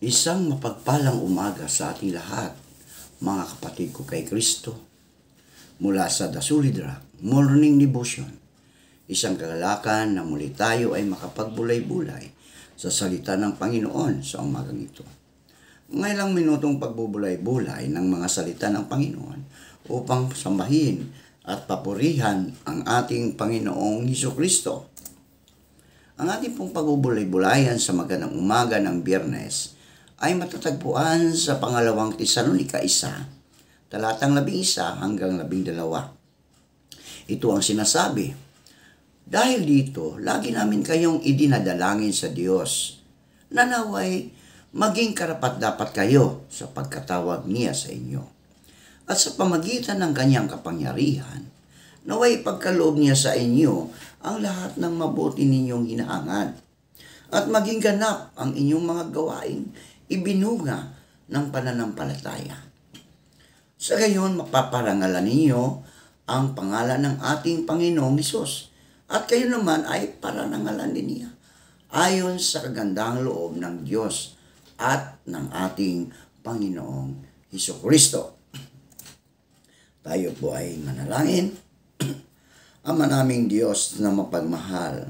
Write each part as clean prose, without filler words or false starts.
Isang mapagpalang umaga sa ating lahat, mga kapatid ko kay Kristo. Mula sa The Solid Rock Morning Devotion, isang kagalakan na muli tayo ay makapagbulay-bulay sa salita ng Panginoon sa umagang ito. Ngayong minutong pagbubulay-bulay ng mga salita ng Panginoon upang sambahin at papurihan ang ating Panginoong Hesukristo. Ang ating pong pagbubulay-bulayan sa magandang umaga ng Biyernes ay matatagpuan sa pangalawang Tesalonika 1, talatang 11 hanggang 12. Ito ang sinasabi, "Dahil dito, lagi namin kayong idinadalangin sa Diyos, na naway maging karapat-dapat kayo sa pagkatawag niya sa inyo. At sa pamagitan ng kanyang kapangyarihan, naway pagkaloob niya sa inyo ang lahat ng mabuti ninyong hinahangad, at maging ganap ang inyong mga gawain ibinunga ng pananampalataya. Sa gayon, mapaparangalan ninyo ang pangalan ng ating Panginoong Hesus, at kayo naman ay parangalan din niya, ayon sa kagandahang loob ng Diyos at ng ating Panginoong Hesukristo." Tayo po ay manalangin. Ama naming Diyos na mapagmahal,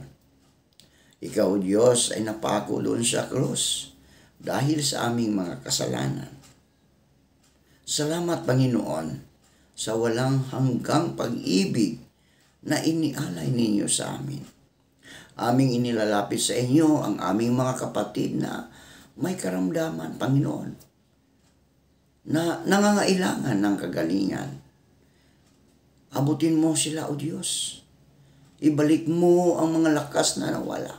Ikaw, Diyos, ay napako doon sa krus dahil sa aming mga kasalanan. Salamat, Panginoon, sa walang hanggang pag-ibig na inialay ninyo sa amin. Aming inilalapit sa inyo ang aming mga kapatid na may karamdaman, Panginoon, na nangangailangan ng kagalingan. Abutin mo sila, O Diyos. Ibalik mo ang mga lakas na nawala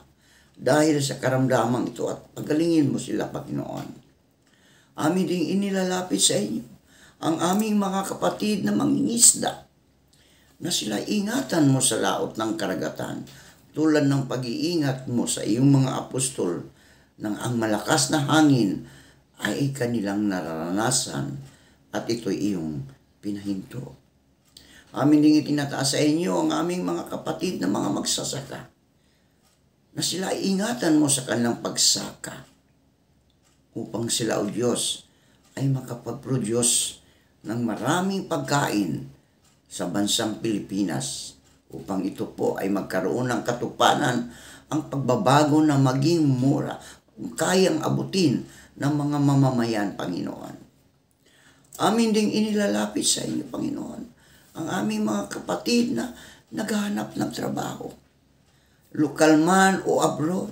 dahil sa karamdamang ito, at pagalingin mo sila, Panginoon. Amin ding inilalapit sa inyo ang aming mga kapatid na mangingisda, na sila ingatan mo sa laot ng karagatan, tulad ng pag-iingat mo sa iyong mga apostol, nang ang malakas na hangin ay kanilang nararanasan at ito'y iyong pinahinto. Amin ding itinataas sa inyo ang aming mga kapatid na mga magsasaka, na sila ay ingatan mo sa kanilang pagsaka, upang sila, O Diyos, ay makapag-produce ng maraming pagkain sa bansang Pilipinas, upang ito po ay magkaroon ng katuparan ang pagbabago na maging mura, kayang abutin ng mga mamamayan, Panginoon. Amin ding inilalapit sa inyo, Panginoon, ang aming mga kapatid na naghahanap ng trabaho, lokal man o abroad.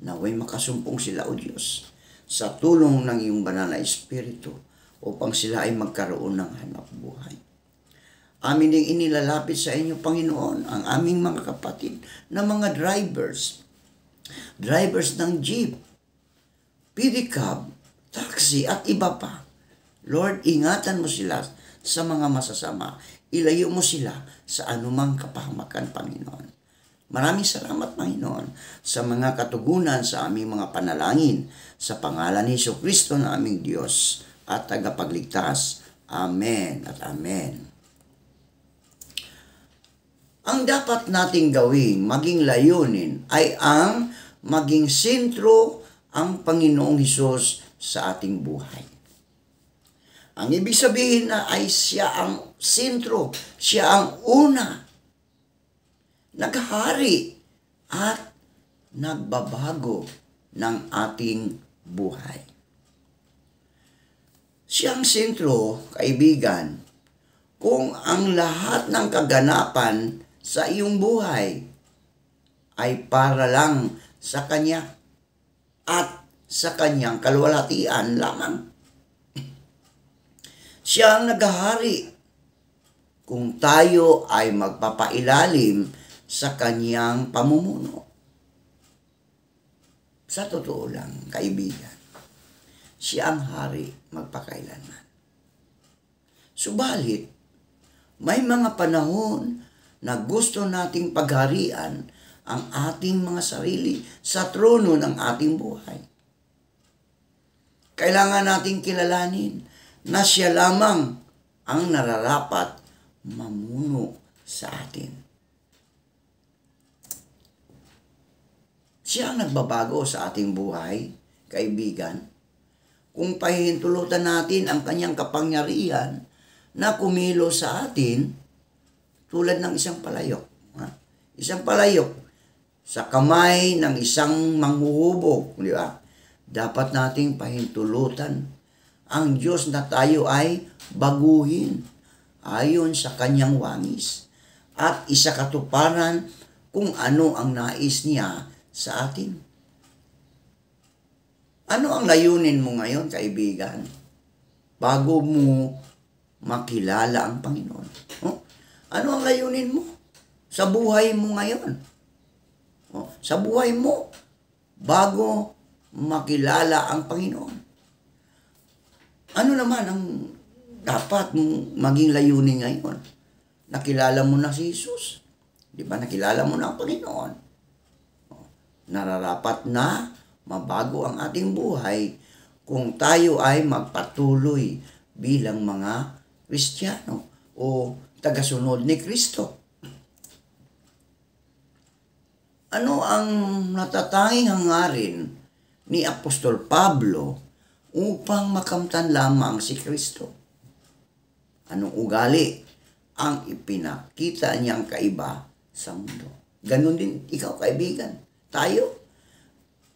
Naway makasumpong sila, O Diyos, sa tulong ng iyong banal na Espiritu, upang sila ay magkaroon ng hanap buhay. Amin ding inilalapit sa inyo, Panginoon, ang aming mga kapatid na mga drivers ng jeep, pedicab, taxi at iba pa. Lord, ingatan mo sila sa mga masasama. Ilayo mo sila sa anumang kapahamakan, Panginoon. Maraming salamat, Panginoon, sa mga katugunan sa aming mga panalangin, sa pangalan ni Hesukristo na aming Diyos at tagapagligtas. Amen at amen. Ang dapat nating gawin, maging layunin, ay ang maging sentro ang Panginoong Hesus sa ating buhay. Ang ibig sabihin na ay siya ang sentro, siya ang una, naghari at nagbabago ng ating buhay. Siyang sentro, kaibigan, kung ang lahat ng kaganapan sa iyong buhay ay para lang sa Kanya at sa Kanyang kaluwalhatian lamang. Siya ang naghahari kung tayo ay magpapailalim sa Kanyang pamumuno. Sa totoo lang, kaibigan, siya ang hari magpakailanman. Subalit, may mga panahon na gusto nating pagharian ang ating mga sarili sa trono ng ating buhay. Kailangan nating kilalanin na siya lamang ang nararapat mamuno sa atin. Siya ang nagbabago sa ating buhay, kaibigan, kung pahihintulutan natin ang kanyang kapangyarihan na kumilos sa atin tulad ng isang palayok. Isang palayok sa kamay ng isang manghuhubog, di ba? Dapat nating pahintulutan ang Diyos na tayo ay baguhin ayon sa kanyang wangis at isakatuparan kung ano ang nais niya sa atin. Ano ang layunin mo ngayon, kaibigan? Bago mo makilala ang Panginoon. Ano ang layunin mo sa buhay mo ngayon? Sa buhay mo, bago makilala ang Panginoon. Ano naman ang dapat mong maging layunin ngayon? Nakilala mo na si Jesus. Di ba? Nakilala mo na ang Panginoon. Nararapat na mabago ang ating buhay kung tayo ay magpatuloy bilang mga Kristiyano o tagasunod ni Kristo. Ano ang natatanging hangarin ni Apostol Pablo upang makamtan lamang si Kristo? Anong ugali ang ipinakita niyang kaiba sa mundo? Ganon din ikaw, kaibigan. Tayo.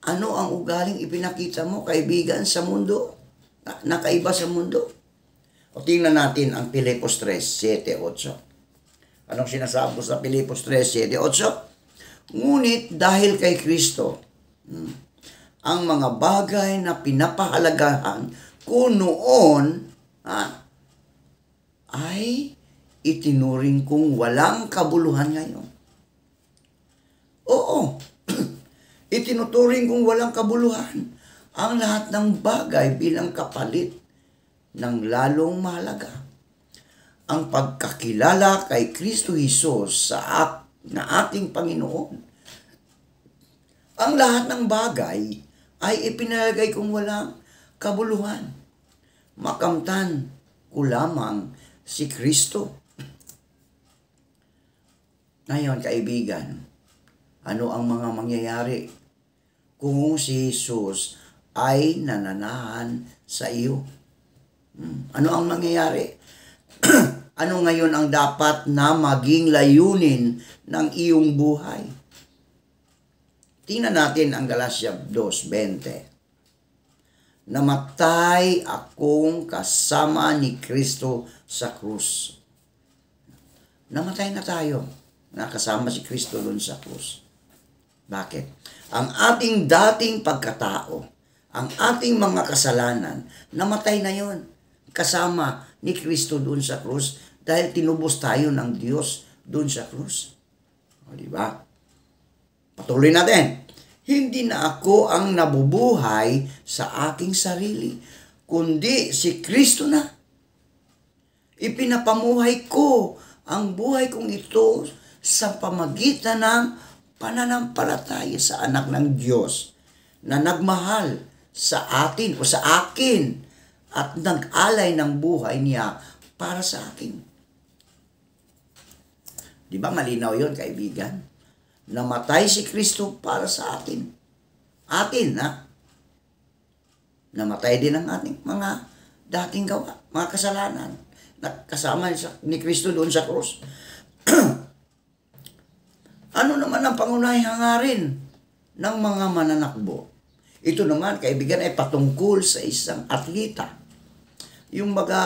Ano ang ugaling ipinakita mo, kaibigan, sa mundo? Nakaiba sa mundo? O tingnan natin ang Pilipos 3, 7, 8. Anong sinasabi sa Pilipos 3, 7, 8? Ngunit dahil kay Kristo, ang mga bagay na pinapahalagahan ko noon ay itinuring kong walang kabuluhan ngayon. Oo, itinuturing kong walang kabuluhan ang lahat ng bagay bilang kapalit ng lalong mahalaga. Ang pagkakilala kay Kristo Jesus na ating Panginoon. Ang lahat ng bagay ay ipinalagay kong walang kabuluhan. Makamtan ko lamang si Kristo. Ngayon, kaibigan, ano ang mga mangyayari kung si Jesus ay nananahan sa iyo? Ano ang mangyayari? Ano ngayon ang dapat na maging layunin ng iyong buhay? Tingnan natin ang Galatia 2:20. Namatay akong kasama ni Kristo sa krus. Namatay na tayo. Nakasama si Kristo doon sa krus. Bakit? Ang ating dating pagkatao, ang ating mga kasalanan, namatay na yon. Kasama ni Kristo doon sa krus dahil tinubos tayo ng Diyos doon sa krus. O, diba? Patuloy natin. Hindi na ako ang nabubuhay sa aking sarili, kundi si Kristo na. Ipinapamuhay ko ang buhay kong ito sa pamagitan ng pananampalataya sa anak ng Diyos na nagmahal sa atin o sa akin at nag-alay ng buhay niya para sa akin. Di ba malinaw yun, kaibigan? Namatay si Kristo para sa atin. Atin, ha? Namatay din ang ating mga dating gawa, mga kasalanan. Kasama ni Kristo doon sa krus. Ano naman ang pangunahing hangarin ng mga mananakbo? Ito naman, kaibigan, ay patungkol sa isang atleta. Yung mga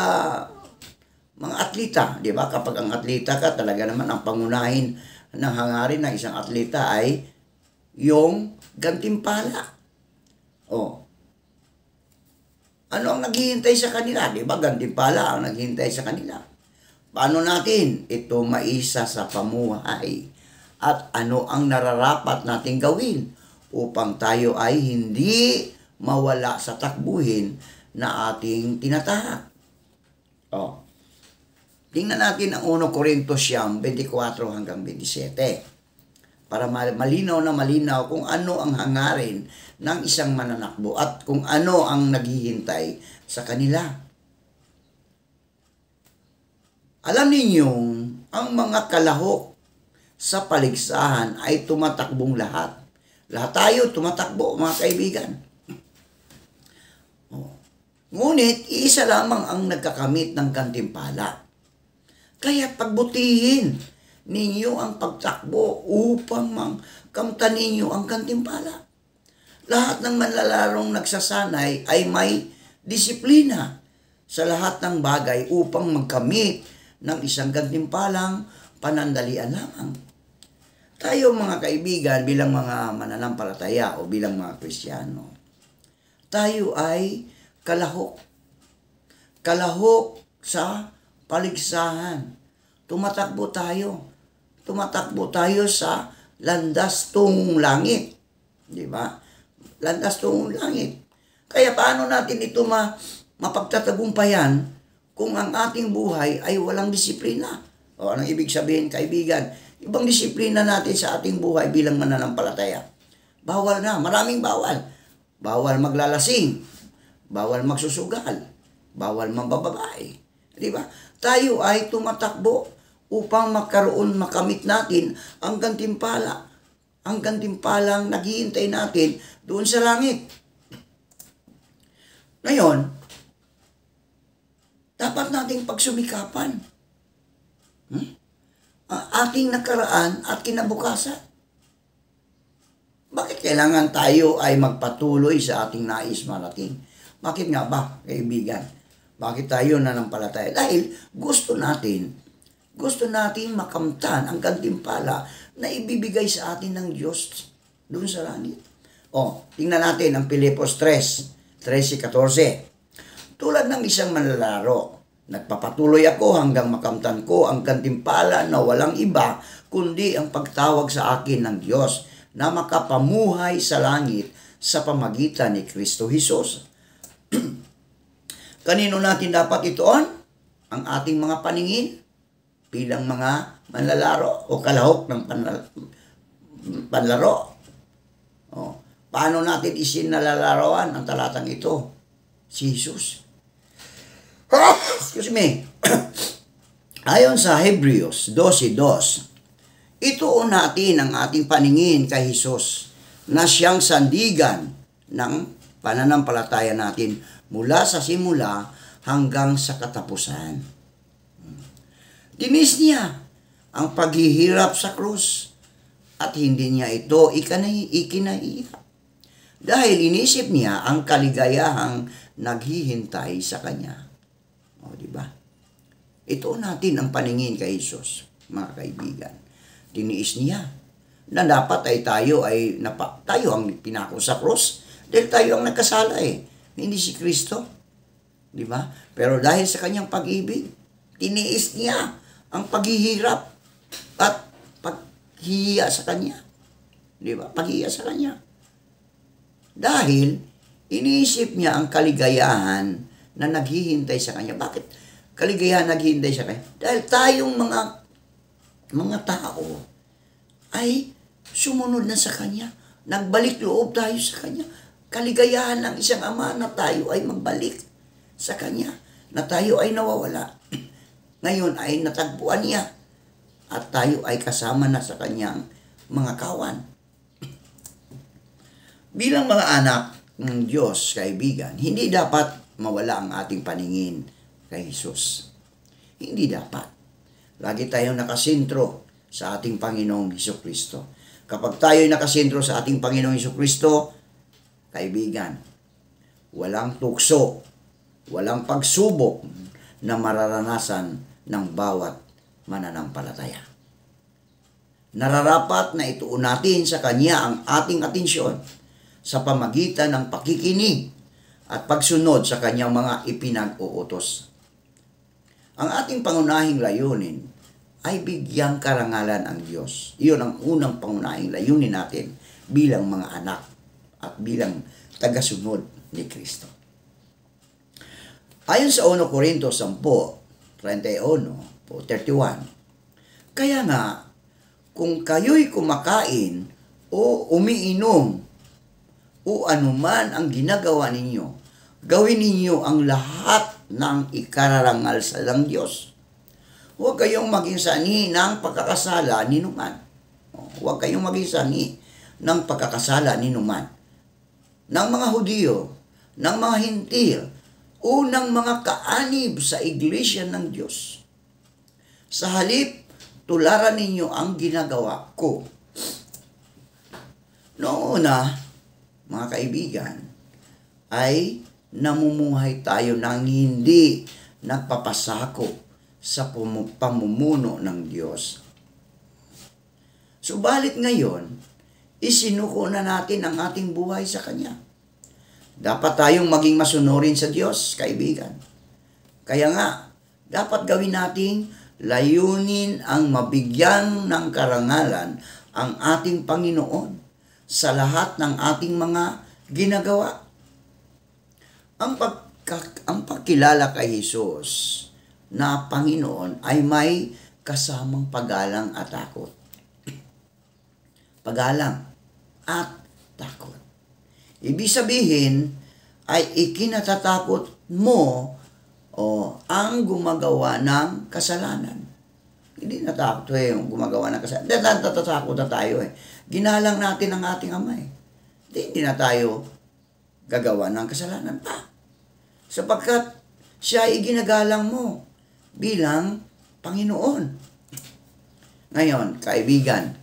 atleta, di ba? Kapag ang atleta ka, talaga naman ang pangunahin ng hangarin ng isang atleta ay yung gantimpala. O, ano ang naghihintay sa kanila? Di ba? Gantimpala ang naghihintay sa kanila. Paano natin ito maisa sa pamuhay? At ano ang nararapat nating gawin upang tayo ay hindi mawala sa takbuhin na ating tinatahak? O, tingnan natin ang 1 Corintios 24 hanggang 27 para malinaw na malinaw kung ano ang hangarin ng isang mananakbo at kung ano ang naghihintay sa kanila. Alam ninyong ang mga kalahok sa paligsahan ay tumatakbong lahat. Lahat tayo tumatakbo, mga kaibigan. Ngunit, isa lamang ang nagkakamit ng gantimpala. Kaya pagbutihin ninyo ang pagtakbo upang kamtan ninyo ang gantimpala. Lahat ng manlalarong nagsasanay ay may disiplina sa lahat ng bagay upang magkamit ng isang gantimpalang panandalian lamang. Tayo mga kaibigan bilang mga mananampalataya o bilang mga Kristiyano, tayo ay kalahok. Kalahok sa paligsahan. Tumatakbo tayo. Tumatakbo tayo sa landas tungong langit. Di ba? Landas tungong langit. Kaya paano natin ito mapagtatagumpayan kung ang ating buhay ay walang disiplina? O anong ibig sabihin, kaibigan? Ibang disiplina natin sa ating buhay bilang mananampalataya. Bawal na, maraming bawal. Bawal maglalasing. Bawal magsusugal. Bawal mambababae. Di ba? Tayo ay tumatakbo upang makamit natin ang gantimpala. Ang gantimpalang naghihintay natin doon sa langit. Ngayon, dapat nating pagsumikapan ang ating nakaraan at kinabukasan. Bakit kailangan tayo ay magpatuloy sa ating nais marating? Bakit nga ba, kaibigan? Bakit tayo nanampalataya? Dahil gusto natin makamtan ang gantimpala na ibibigay sa atin ng Diyos doon sa langit. Tingnan natin ang Filipos 3:13-14. Tulad ng isang manlalaro, nagpapatuloy ako hanggang makamtan ko ang gantimpala na walang iba kundi ang pagtawag sa akin ng Diyos na makapamuhay sa langit sa pamagitan ni Kristo Jesus. Kanino natin dapat itoon? Ang ating mga paningin bilang mga manlalaro o kalahok ng panlaro. Paano natin isinalalaroan ang talatang ito? Si Jesus. Excuse me. Ayon sa Hebreos 12:2, ituon natin ang ating paningin kay Jesus na siyang sandigan ng pananampalataya natin mula sa simula hanggang sa katapusan. Dinis niya ang paghihirap sa krus at hindi niya ito ikinahiya. Dahil inisip niya ang kaligayahang naghihintay sa kanya. Di ba? Ito natin ang paningin kay Jesus, mga kaibigan. Tiniis niya na dapat ay tayo ang pinako sa krus dahil tayo ang nagkasala hindi si Kristo. Di ba? Pero dahil sa kanyang pag-ibig, tiniis niya ang paghihirap at paghihiya sa kanya. Di ba? Paghihiya sa kanya. Dahil iniisip niya ang kaligayahan na naghihintay sa kanya. Bakit kaligayahan naghihintay sa kanya? Dahil tayong mga tao ay sumunod na sa kanya. Nagbalik loob tayo sa kanya. Kaligayahan ng isang ama na tayo ay magbalik sa kanya. Na tayo ay nawawala. Ngayon ay natagpuan niya. At tayo ay kasama na sa kanyang mga kawan. Bilang mga anak ng Diyos, kaibigan, hindi dapat mawala ang ating paningin kay Jesus. Hindi dapat. Lagi tayong nakasentro sa ating Panginoong Hesukristo. Kapag tayo nakasentro sa ating Panginoong Hesukristo, kaibigan, walang tukso, walang pagsubok na mararanasan ng bawat mananampalataya. Nararapat na ituon natin sa Kanya ang ating atensyon sa pamagitan ng pakikinig at pagsunod sa Kanyang mga ipinag-uutos. Ang ating pangunahing layunin ay bigyang karangalan ang Diyos. Iyon ang unang pangunahing layunin natin bilang mga anak at bilang tagasunod ni Kristo. Ayon sa 1 Corintios 10:31, kaya nga, kung kayo'y kumakain o umiinom o anuman ang ginagawa ninyo, gawin ninyo ang lahat ng ikararangal sa ng Diyos. Huwag kayong maging sani ng pagkakasala ni numan. Huwag kayong maging sani ng pagkakasala ni numan. Ng mga Hudyo, ng mga Hintil, unang mga kaanib sa iglesia ng Diyos. Sa halip, tularan ninyo ang ginagawa ko. Noong una, mga kaibigan, ay namumuhay tayo ng hindi nagpapasakop sa pamumuno ng Diyos. Subalit ngayon, isinuko na natin ang ating buhay sa Kanya. Dapat tayong maging masunurin sa Diyos, kaibigan. Kaya nga, dapat gawin nating layunin ang mabigyan ng karangalan ang ating Panginoon sa lahat ng ating mga ginagawa. Ang pagkilala kay Jesus na Panginoon ay may kasamang paggalang at takot. Paggalang at takot. Ibig sabihin ay ikinatatakot mo ang gumagawa ng kasalanan. Hindi natakot yung gumagawa ng kasalanan. Natatakot na tayo Ginalang natin ang ating Ama Hindi na tayo gagawa ng kasalanan pa. Sapagkat siya ay ginagalang mo bilang Panginoon. Ngayon, kaibigan,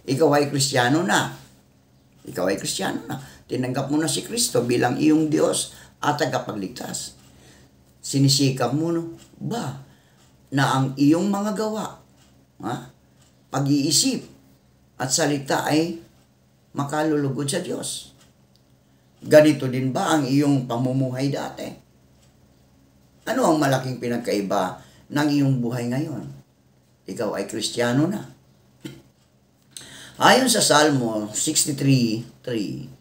ikaw ay Kristiyano na. Ikaw ay Kristiyano na. Tinanggap mo na si Kristo bilang iyong Diyos at tagapagligtas. Sinisikap mo ba na ang iyong mga gawa, pag-iisip at salita ay makalulugod sa Diyos? Ganito din ba ang iyong pamumuhay dati? Ano ang malaking pinagkaiba ng iyong buhay ngayon? Ikaw ay Kristiyano na. Ayon sa Salmo 63:3,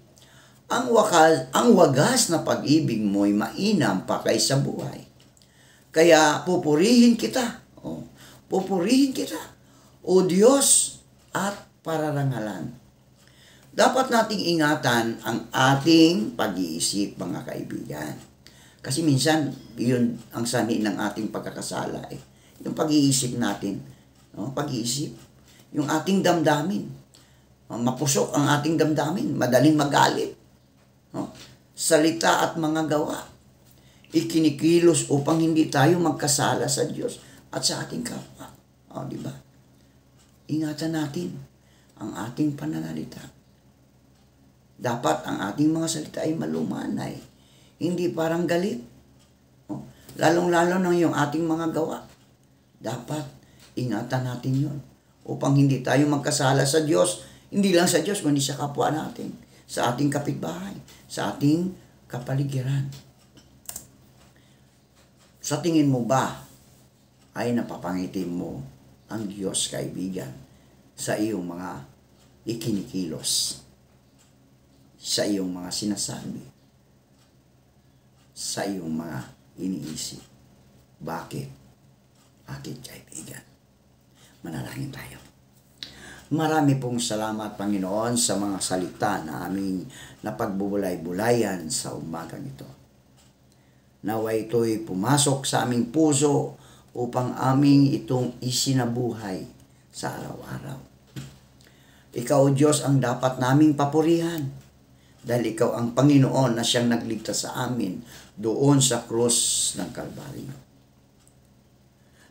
ang wagas na pag-ibig mo'y mainam pa kaysa buhay. Kaya pupurihin kita, pupurihin kita, O Diyos, at pararangalan. Dapat nating ingatan ang ating pag-iisip, mga kaibigan. Kasi minsan, yun ang sanhi ng ating pagkakasala. Yung pag-iisip natin, pag-iisip, yung ating damdamin. Mapusok ang ating damdamin, madaling magalit. Salita at mga gawa, ikinikilos upang hindi tayo magkasala sa Diyos at sa ating kapwa. Di ba? Ingatan natin ang ating pananalita. Dapat ang ating mga salita ay malumanay, hindi parang galit. Lalong-lalo ng yung ating mga gawa. Dapat ingatan natin yun upang hindi tayo magkasala sa Diyos, hindi lang sa Diyos, kundi sa kapwa natin, sa ating kapitbahay, sa ating kapaligiran. Sa tingin mo ba ay napapangitim mo ang Diyos, kaibigan, sa iyong mga ikinikilos, sa iyong mga sinasabi, sa iyong mga iniisip? Bakit? Aking kaibigan, manalangin tayo. Marami pong salamat, Panginoon, sa mga salita na aming napagbubulay-bulayan sa umagang ito. Naway ito'y pumasok sa aming puso upang aming itong isinabuhay sa araw-araw. Ikaw, Diyos, ang dapat naming papurihan dahil Ikaw ang Panginoon na siyang nagligtas sa amin doon sa krus ng Kalbaryo.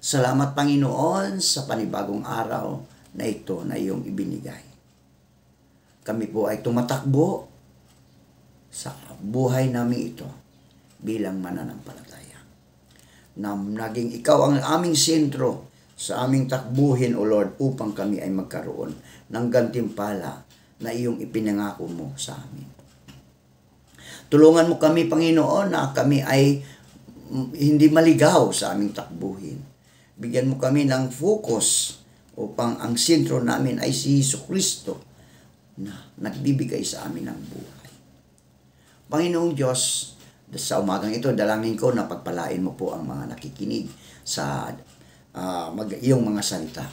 Salamat, Panginoon, sa panibagong araw na ito na iyong ibinigay. Kami po ay tumatakbo sa buhay namin ito bilang mananampalataya. Na naging ikaw ang aming sentro sa aming takbuhin, O Lord, upang kami ay magkaroon ng gantimpala na iyong ipinangako mo sa amin. Tulungan mo kami, Panginoon, na kami ay hindi maligaw sa aming takbuhin. Bigyan mo kami ng focus upang ang sentro namin ay si Jesucristo na nagbibigay sa amin ng buhay. Panginoong Diyos, sa umagang ito, dalangin ko na pagpalain mo po ang mga nakikinig sa iyong mga salita.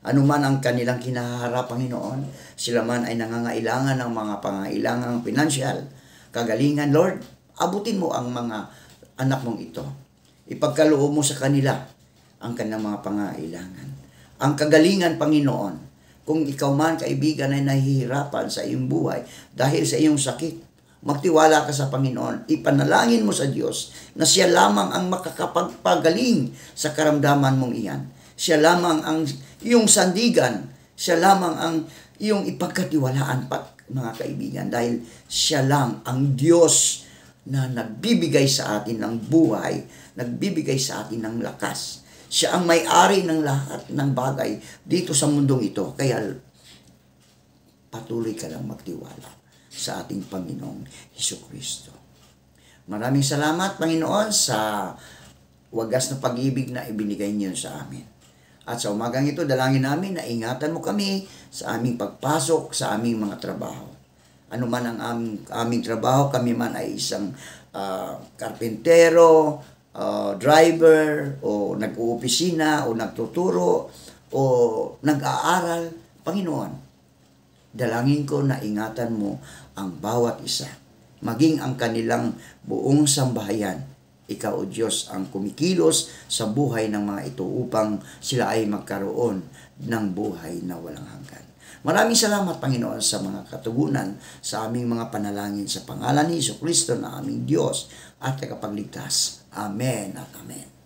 Ano man ang kanilang kinaharap, Panginoon, sila man ay nangangailangan ng mga pangailangang pinansyal, kagalingan, Lord, abutin mo ang mga anak mong ito. Ipagkaloob mo sa kanila ang kanilang mga pangailangan. Ang kagalingan, Panginoon, kung ikaw man, kaibigan, ay nahihirapan sa iyong buhay dahil sa iyong sakit Magtiwala ka sa Panginoon. Ipanalangin mo sa Diyos na siya lamang ang makakapagpagaling sa karamdaman mong iyan. Siya lamang ang iyong sandigan. Siya lamang ang iyong ipagkatiwalaan, mga kaibigan. Dahil siya lang ang Diyos na nagbibigay sa atin ng buhay, nagbibigay sa atin ng lakas. Siya ang may-ari ng lahat ng bagay dito sa mundong ito. Kaya patuloy ka lang magtiwala sa ating Panginoong Hesukristo. Maraming salamat, Panginoon, sa wagas na pag-ibig na ibinigay niyo sa amin. At sa umagang ito, dalangin namin na ingatan mo kami sa aming pagpasok sa aming mga trabaho. Ano man ang aming trabaho, kami man ay isang karpentero, driver, o nag-uopisina, o nagtuturo, o nag-aaral. Panginoon, dalangin ko na ingatan mo ang bawat isa, maging ang kanilang buong sambahayan. Ikaw, O Diyos, ang kumikilos sa buhay ng mga ito upang sila ay magkaroon ng buhay na walang hanggan. Maraming salamat, Panginoon, sa mga katugunan sa aming mga panalangin sa pangalan ni Hesukristo na aming Diyos at tagapagligtas. Amen at amen.